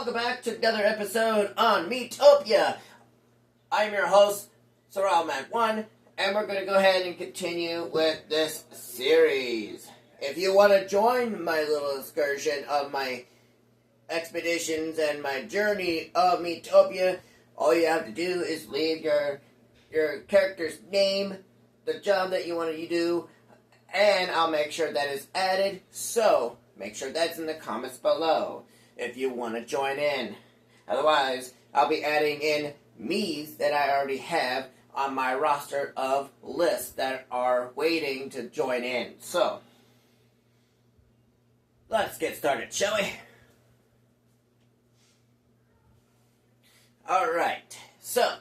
Welcome back to another episode on Miitopia. I'm your host, SorrelMac1, and we're going to go ahead and continue with this series. If you want to join my little excursion of my expeditions and my journey of Miitopia, all you have to do is leave your character's name, the job that you want to do, and I'll make sure that is added, so make sure that's in the comments below if you want to join in. Otherwise, I'll be adding in me's that I already have on my roster of lists that are waiting to join in. So, let's get started, shall we? Alright, so,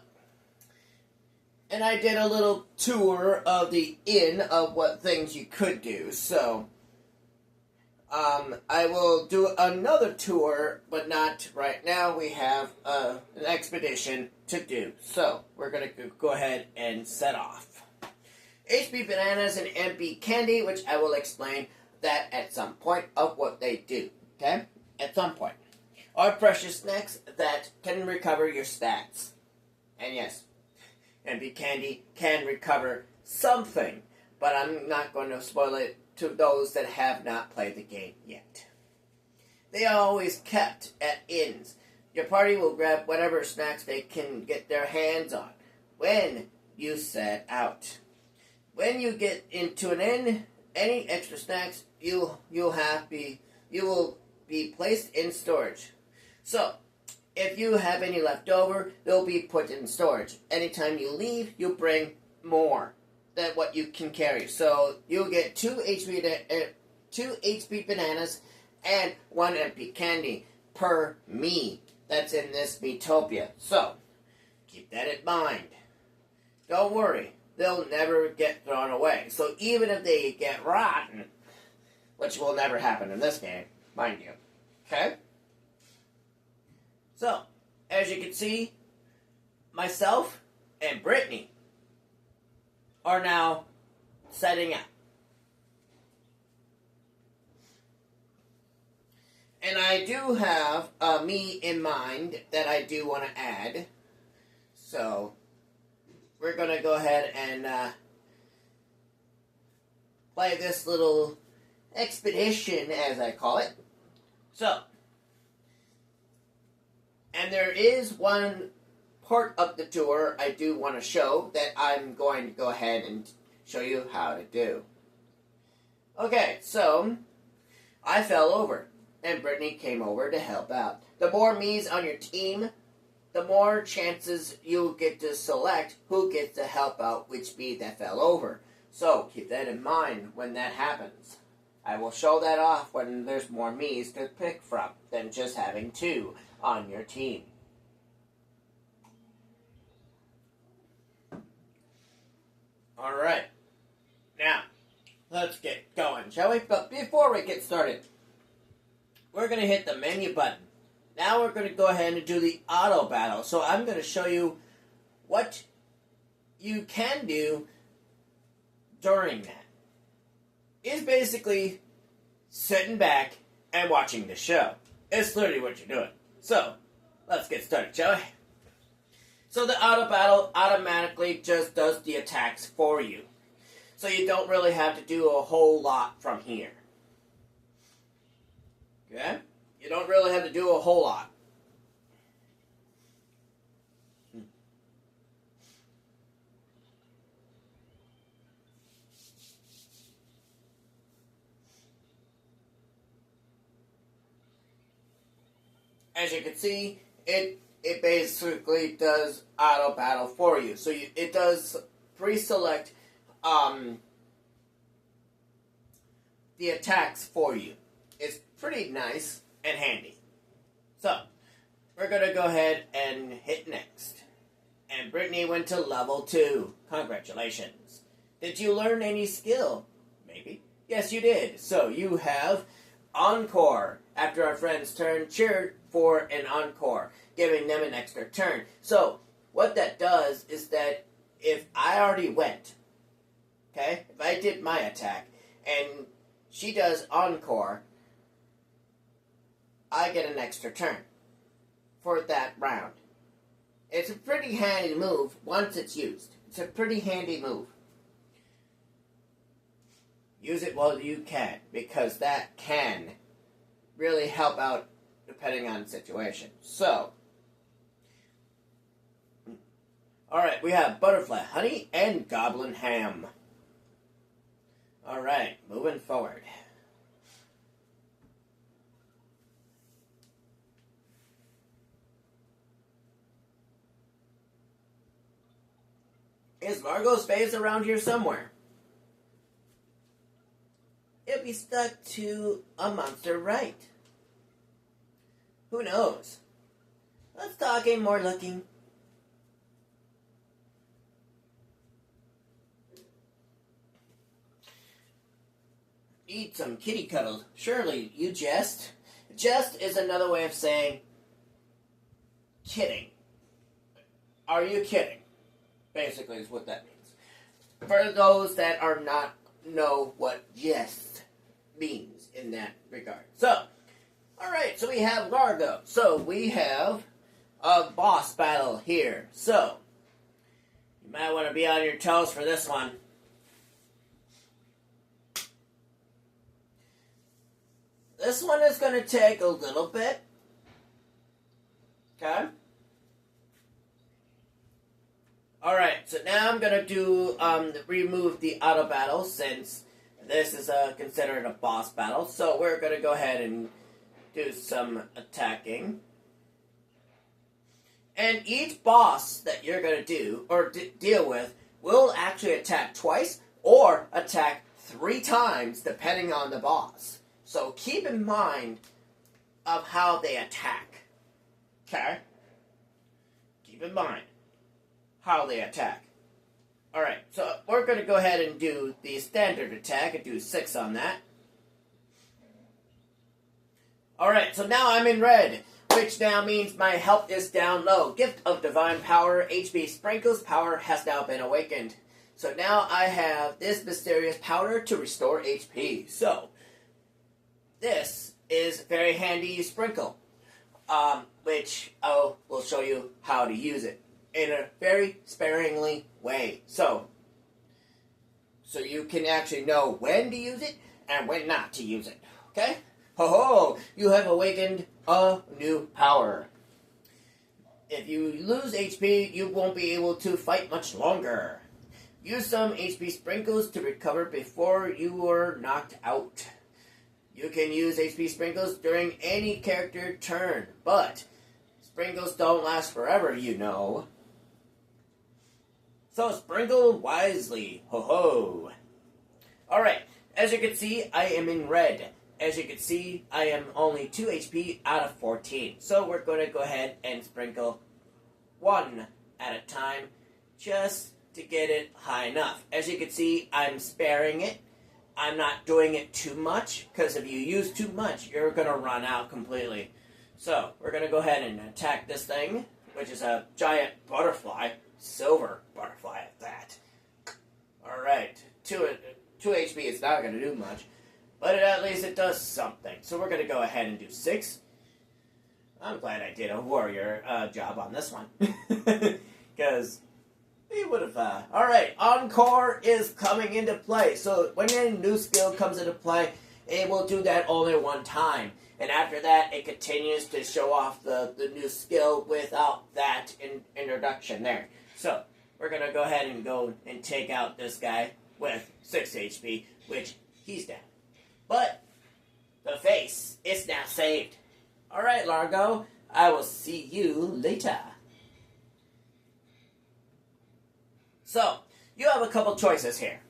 and I did a little tour of the inn of what things you could do, so I will do another tour, but not right now. We have an expedition to do, so we're going to go ahead and set off. HB Bananas and MP Candy, which I will explain that at some point of what they do, okay? At some point. Are precious snacks that can recover your stats. And yes, MP Candy can recover something, but I'm not going to spoil it to those that have not played the game yet. They are always kept at inns. Your party will grab whatever snacks they can get their hands on when you set out. When you get into an inn, any extra snacks you will be placed in storage. So, if you have any left over, they'll be put in storage. Anytime you leave, you bring more than what you can carry. So you'll get 2 HP bananas and 1 MP candy per me. That's in this Miitopia. So keep that in mind. Don't worry, they'll never get thrown away. So even if they get rotten, which will never happen in this game, mind you. Okay? So, as you can see, myself and Brittany are now setting out. And I do have me in mind that I do want to add. So, we're going to go ahead and play this little expedition, as I call it. So, and there is one part of the tour I do want to show that I'm going to go ahead and show you how to do. Okay, so I fell over and Brittany came over to help out. The more me's on your team, the more chances you'll get to select who gets to help out which me that fell over. So keep that in mind when that happens. I will show that off when there's more me's to pick from than just having 2 on your team. Alright, now, let's get going, shall we? But before we get started, we're going to hit the menu button. Now we're going to go ahead and do the auto battle. So I'm going to show you what you can do during that. It's basically sitting back and watching the show. It's literally what you're doing. So, let's get started, shall we? So the auto battle automatically just does the attacks for you. So you don't really have to do a whole lot from here. Okay? You don't really have to do a whole lot. As you can see, it basically does auto battle for you. So it does pre-select the attacks for you. It's pretty nice and handy. So, we're going to go ahead and hit next. And Brittany went to level 2. Congratulations. Did you learn any skill? Maybe. Yes, you did. So, you have Encore. After our friend's turn, cheer for an encore, giving them an extra turn. So, what that does is that if I already went, okay, if I did my attack, and she does encore, I get an extra turn. for that round. It's a pretty handy move once it's used. It's a pretty handy move. Use it while you can, because that can really help out depending on the situation. So, alright, we have butterfly honey and goblin ham. Alright, moving forward. Is Largo's face around here somewhere? It'll be stuck to a monster right. Who knows? Let's talking more looking. Eat some kitty cuddles. Surely you jest. Jest is another way of saying kidding. Are you kidding? Basically is what that means. For those that are not know what jest means in that regard. So, alright, so we have Largo. So we have a boss battle here. So, you might want to be on your toes for this one. This one is going to take a little bit. Okay? Alright, so now I'm going to do, remove the auto battle since this is considered a boss battle. So we're going to go ahead and do some attacking. And each boss that you're going to do, or deal with, will actually attack twice or attack 3 times depending on the boss. So keep in mind of how they attack. Okay? Keep in mind how they attack. Alright, so we're going to go ahead and do the standard attack and do 6 on that. Alright, so now I'm in red, which now means my health is down low. Gift of Divine Power, HP Sprinkles power has now been awakened. So now I have this mysterious powder to restore HP. So, this is very handy sprinkle, which I will show you how to use it in a very sparingly way. So you can actually know when to use it and when not to use it. Okay? Ho ho! You have awakened a new power. If you lose HP, you won't be able to fight much longer. Use some HP sprinkles to recover before you are knocked out. You can use HP sprinkles during any character turn, but sprinkles don't last forever, you know. So sprinkle wisely, ho ho. Alright, as you can see, I am in red. As you can see, I am only 2 HP out of 14. So we're going to go ahead and sprinkle 1 at a time, just to get it high enough. As you can see, I'm sparing it. I'm not doing it too much, because if you use too much, you're going to run out completely. So, we're going to go ahead and attack this thing, which is a giant butterfly, silver butterfly at that. Alright, 2 HP is not going to do much, but at least it does something. So we're going to go ahead and do 6. I'm glad I did a warrior job on this one, because we would have, Alright, Encore is coming into play. So when a new skill comes into play, it will do that only one time. And after that, it continues to show off the new skill without that introduction there. So, we're going to go ahead and go and take out this guy with 6 HP, which he's down. But, the face is now saved. Alright, Largo, I will see you later. So, you have a couple choices here.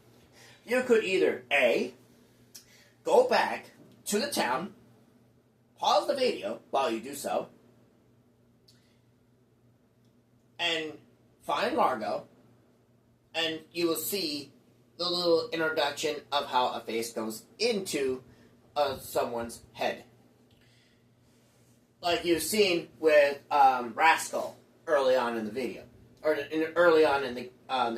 You could either A, go back to the town, pause the video while you do so, and find Largo, and you will see the little introduction of how a face goes into someone's head. Like you've seen with Rascal early on in the video. Or early on in the I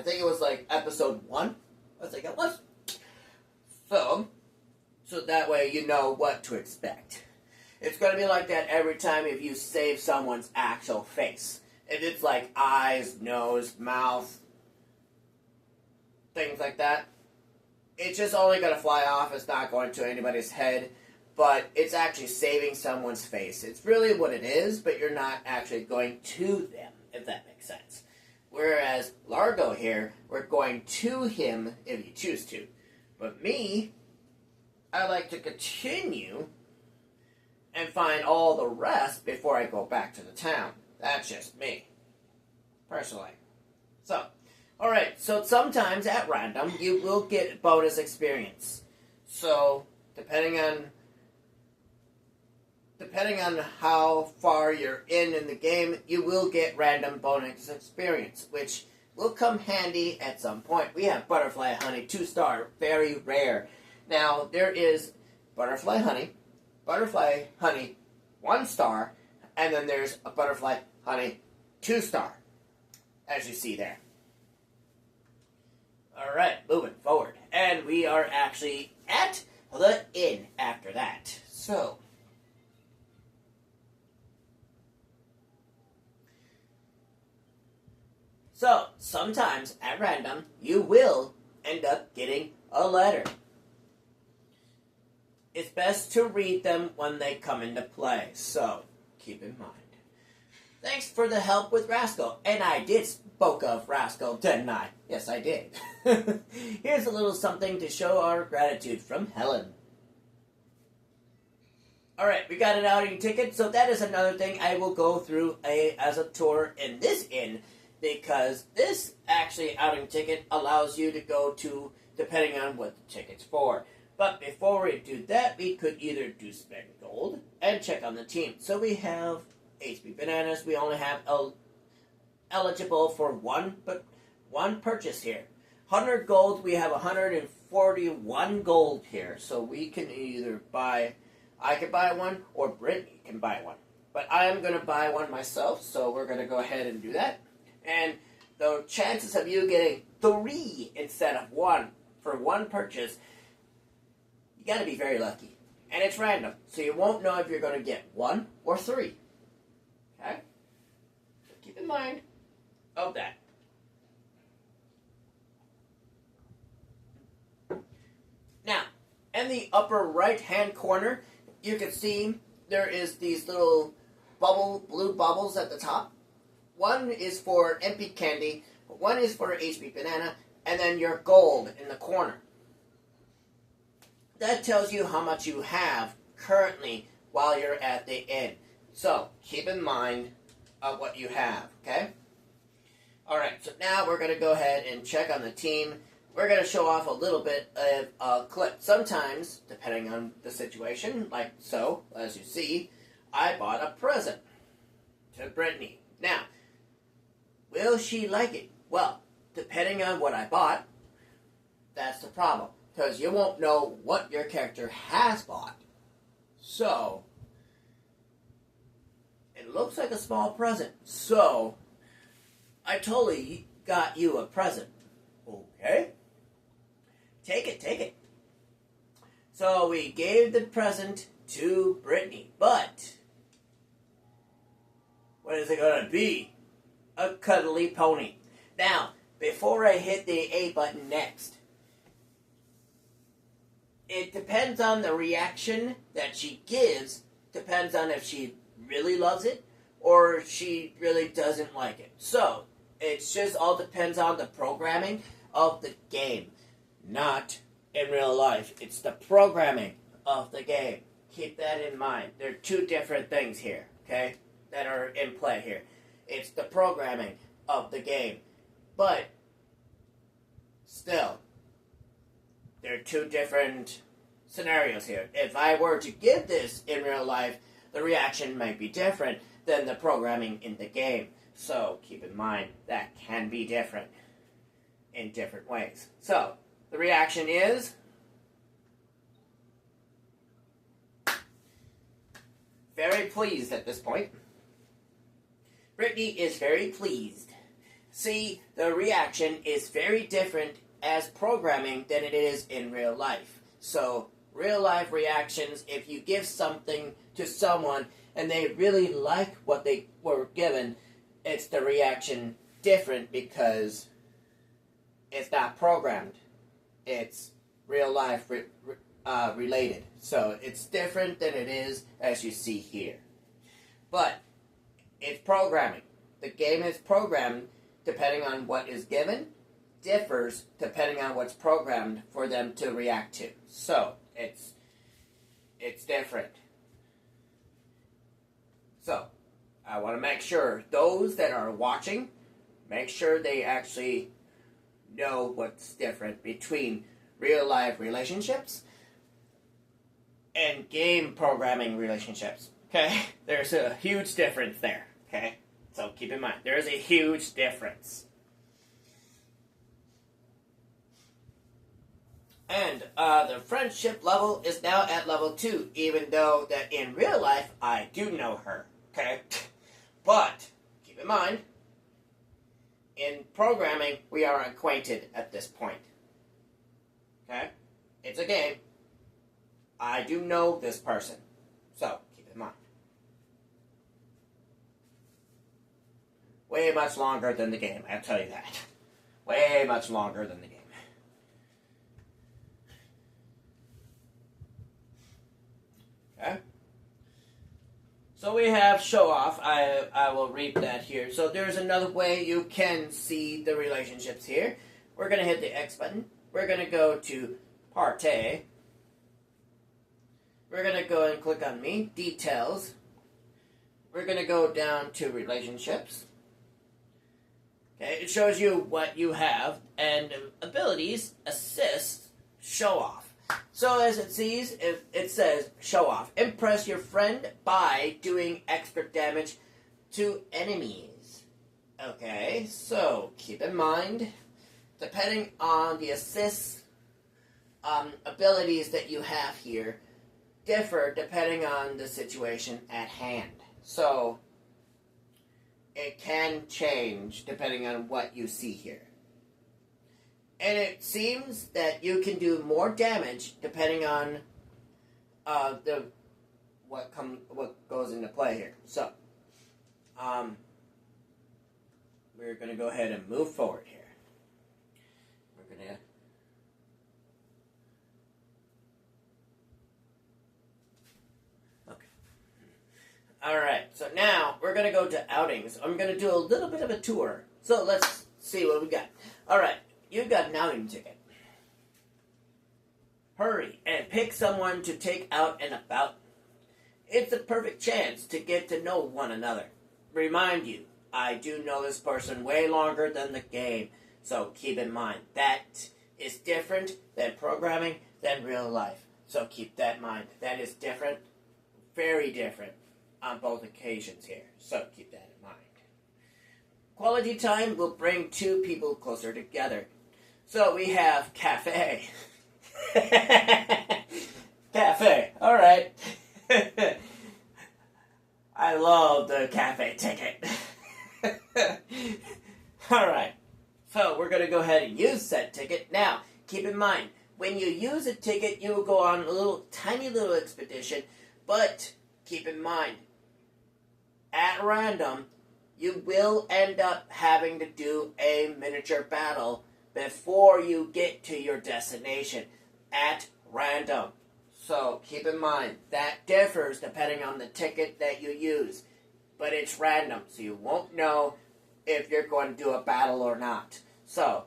think it was like episode 1. I think it was. So that way you know what to expect. It's going to be like that every time if you save someone's actual face. If it's like eyes, nose, mouth, things like that, it's just only going to fly off. It's not going to anybody's head, but it's actually saving someone's face. It's really what it is, but you're not actually going to them, if that makes sense. Whereas Largo here, we're going to him if you choose to. But me, I like to continue and find all the rest before I go back to the town. That's just me, personally. So, alright, so sometimes at random, you will get bonus experience. So, depending on how far you're in the game, you will get random bonus experience, which will come handy at some point. We have Butterfly Honey 2-star, very rare. Now, there is Butterfly Honey 1-star, and then there's a Butterfly Honey 2-star, as you see there. Alright, moving forward. And we are actually at the inn after that. So, sometimes, at random, you will end up getting a letter. It's best to read them when they come into play, so keep in mind. Thanks for the help with Rascal. And I did spoke of Rascal, didn't I? Yes, I did. Here's a little something to show our gratitude from Helen. Alright, we got an outing ticket, so that is another thing I will go through as a tour in this inn, because this actually outing ticket allows you to go to, depending on what the ticket's for. But before we do that, we could either do spend gold and check on the team. So we have HP Bananas. We only have eligible for one purchase here. 100 gold, we have 141 gold here. So we can either buy, I can buy one, or Brittany can buy one. But I am going to buy one myself, so we're going to go ahead and do that. And the chances of you getting 3 instead of 1 for one purchase, you got to be very lucky. And it's random, so you won't know if you're going to get 1 or 3. Okay? So keep in mind of that. Now, in the upper right-hand corner, you can see there is these little blue bubbles at the top. One is for MP Candy, one is for HP Banana, and then your gold in the corner. That tells you how much you have currently while you're at the inn. So, keep in mind of what you have, okay? Alright, so now we're going to go ahead and check on the team. We're going to show off a little bit of a clip. Sometimes, depending on the situation, like so, as you see, I bought a present to Brittany. Now, will she like it? Well, depending on what I bought, that's the problem. Because you won't know what your character has bought. So, it looks like a small present. So, I totally got you a present. Okay? Take it. So, we gave the present to Brittany. But, what is it going to be? A cuddly pony. Now, before I hit the A button next, it depends on the reaction that she gives, depends on if she really loves it or she really doesn't like it. So, it just all depends on the programming of the game, not in real life. It's the programming of the game. Keep that in mind. There are two different things here, okay, that are in play here. It's the programming of the game, but still, there are two different scenarios here. If I were to give this in real life, the reaction might be different than the programming in the game. So keep in mind that can be different in different ways. So the reaction is very pleased at this point. Brittany is very pleased. See, the reaction is very different as programming than it is in real life. So real life reactions. If you give something to someone and they really like what they were given, it's the reaction different because it's not programmed. It's real life related. So it's different than it is as you see here. But it's programming. The game is programmed depending on what is given, differs depending on what's programmed for them to react to. So it's different. So I want to make sure those that are watching, make sure they actually know what's different between real life relationships and game programming relationships. Okay? There's a huge difference there. Okay? So keep in mind, there is a huge difference. And the friendship level is now at level 2, even though that in real life I do know her. Okay? But keep in mind, in programming, we are acquainted at this point. Okay? It's a game. I do know this person. So, keep in mind. Way much longer than the game, I'll tell you that. Way much longer than the game. Okay? So we have show off. I will read that here. So there's another way you can see the relationships here. We're going to hit the X button. We're going to go to Partay. We're going to go and click on Me, Details. We're going to go down to Relationships. Okay, it shows you what you have, and abilities, assists, show off. So as it sees, it says, show off. Impress your friend by doing extra damage to enemies. Okay, so keep in mind, depending on the assists, abilities that you have here, differ depending on the situation at hand. So it can change depending on what you see here. And it seems that you can do more damage depending on what goes into play here. So we're going to go ahead and move forward here. We're going to Alright, so now we're going to go to outings. I'm going to do a little bit of a tour. So let's see what we got. Alright, you've got an outing ticket. Hurry and pick someone to take out and about. It's a perfect chance to get to know one another. Remind you, I do know this person way longer than the game. So keep in mind, that is different than programming than real life. So keep that in mind. That is different, very different on both occasions here. So keep that in mind. Quality time will bring two people closer together. So we have cafe. Cafe, alright. I love the cafe ticket. Alright, so we're going to go ahead and use said ticket. Now, keep in mind, when you use a ticket, you will go on a tiny little expedition, but keep in mind, at random, you will end up having to do a miniature battle before you get to your destination at random. So keep in mind, that differs depending on the ticket that you use. But it's random, so you won't know if you're going to do a battle or not. So,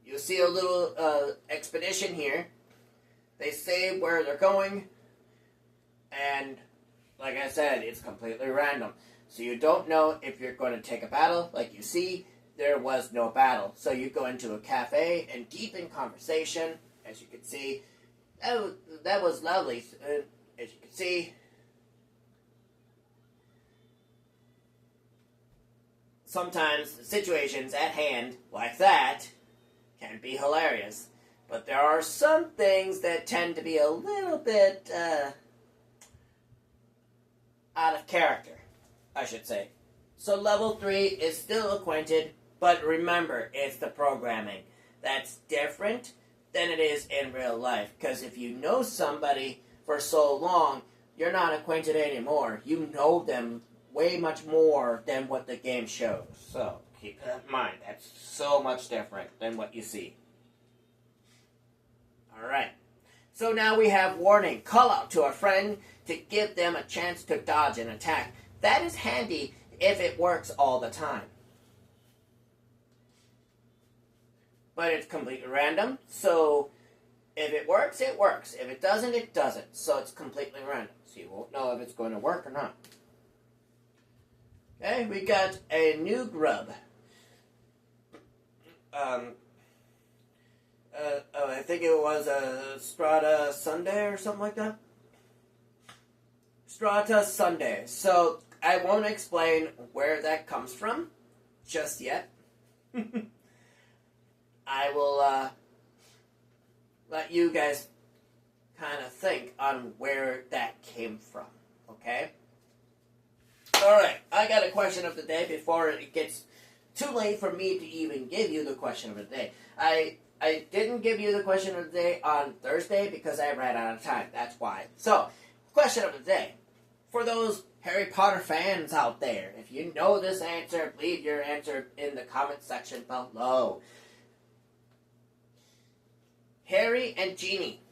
you see a little expedition here. They say where they're going, and like I said, it's completely random. So you don't know if you're going to take a battle. Like you see, there was no battle. So you go into a cafe and deepen conversation. As you can see, that was lovely. As you can see, sometimes situations at hand like that can be hilarious. But there are some things that tend to be a little bit out of character, I should say. So level 3 is still acquainted, but remember, it's the programming. That's different than it is in real life. Because if you know somebody for so long, you're not acquainted anymore. You know them way much more than what the game shows. So keep that in mind. That's so much different than what you see. Alright. So now we have warning. Call out to a friend to give them a chance to dodge an attack. That is handy if it works all the time. But it's completely random, so if it works, it works. If it doesn't, it doesn't. So it's completely random. So you won't know if it's going to work or not. Okay, we got a new grub. I think it was a Strata Sunday or something like that. Strata Sunday. So I won't explain where that comes from just yet. I will let you guys kind of think on where that came from, okay? Alright, I got a question of the day before it gets too late for me to even give you the question of the day. I didn't give you the question of the day on Thursday because I ran out of time. That's why. So, question of the day. For those Harry Potter fans out there, if you know this answer, leave your answer in the comment section below. Harry and Ginny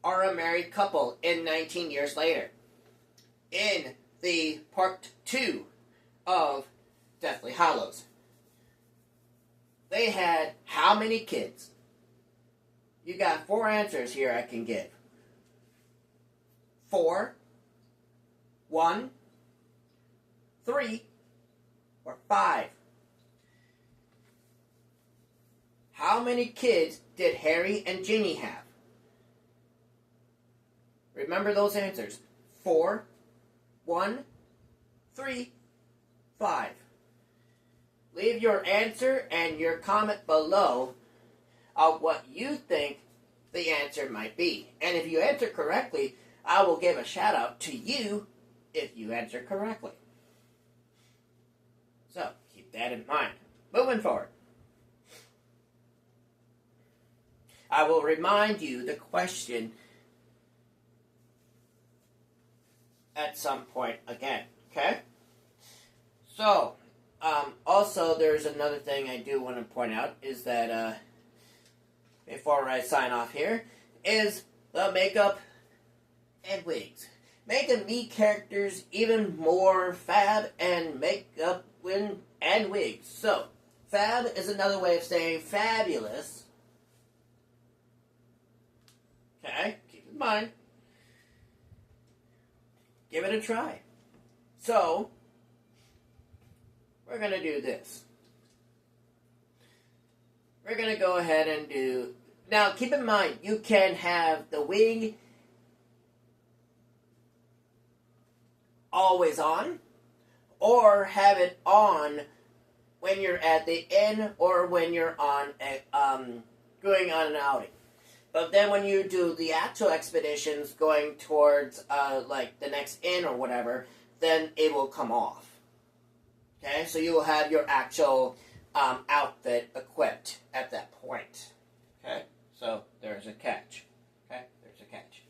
are a married couple in 19 years later. In the part 2 of Deathly Hallows, they had how many kids? You got 4 answers here I can give. 4, 1, 3, or 5. How many kids did Harry and Ginny have? Remember those answers. 4, 1, 3, 5. Leave your answer and your comment below of what you think the answer might be. And if you answer correctly, I will give a shout out to you if you answer correctly. So, keep that in mind. Moving forward. I will remind you the question at some point again, okay? So, also there's another thing I do want to point out is that, before I sign off here, is the makeup and wigs. Make the me characters even more fab and makeup and wigs. So, fab is another way of saying fabulous. Okay, keep in mind. Give it a try. So, we're going to do this. We're going to go ahead and do... Now, keep in mind, you can have the wig always on, or have it on when you're at the inn or when you're on a, going on an outing. But then when you do the actual expeditions going towards, like, the next inn or whatever, then it will come off. Okay? So you will have your actual outfit equipped at that point. Okay? So there's a catch. Okay? There's a catch.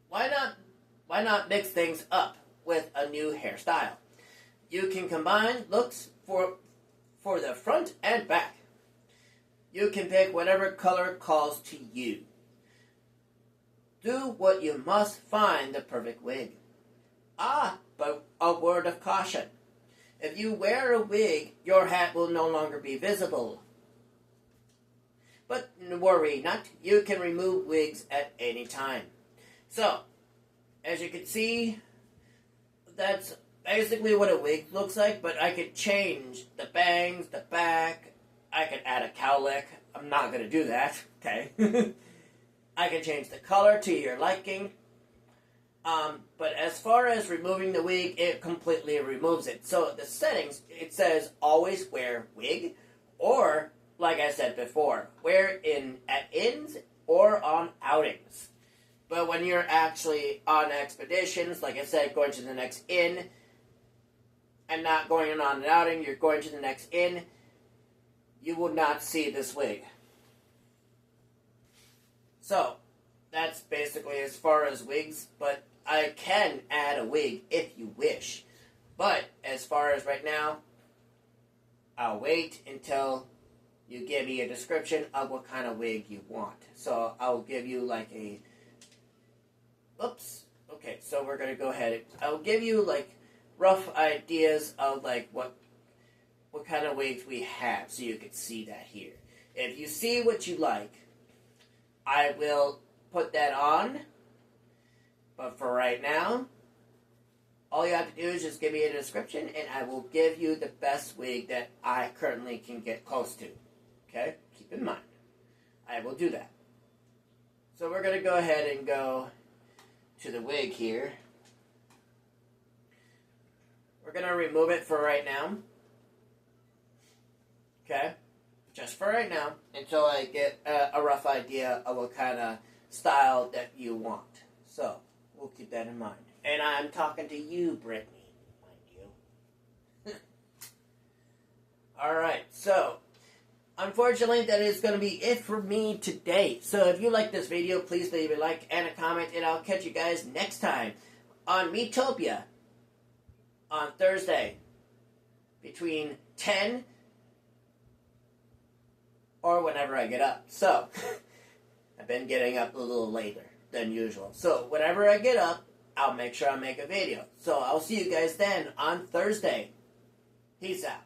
Why not mix things up with a new hairstyle? You can combine looks for the front and back. You can pick whatever color calls to you. Do what you must find the perfect wig. But a word of caution. If you wear a wig, your hat will no longer be visible. But worry not, you can remove wigs at any time. So, as you can see, that's basically what a wig looks like, but I could change the bangs, the back. I could add a cowlick. I'm not going to do that, okay? I can change the color to your liking. But as far as removing the wig, it completely removes it. So the settings, it says always wear wig, or, like I said before, wear at inns or on outings. But when you're actually on expeditions, like I said, going to the next inn, and not going on an outing, you're going to the next inn, you will not see this wig. So, that's basically as far as wigs, but I can add a wig if you wish. But as far as right now, I'll wait until you give me a description of what kind of wig you want. So I'll give you like a... Oops. Okay, so we're going to go ahead. I'll give you like rough ideas of like what kind of wigs we have so you can see that here. If you see what you like, I will put that on. But for right now, all you have to do is just give me a description and I will give you the best wig that I currently can get close to. Okay? Keep in mind. I will do that. So we're going to go ahead and go to the wig here. We're going to remove it for right now. Okay? Just for right now, until I get a rough idea of what kind of style that you want. So, we'll keep that in mind. And I'm talking to you, Brittany, mind you. Alright, so, unfortunately, that is going to be it for me today. So, if you like this video, please leave a like and a comment, and I'll catch you guys next time on Miitopia on Thursday between 10 or whenever I get up. So, I've been getting up a little later than usual. So, whenever I get up, I'll make sure I make a video. So, I'll see you guys then on Thursday. Peace out.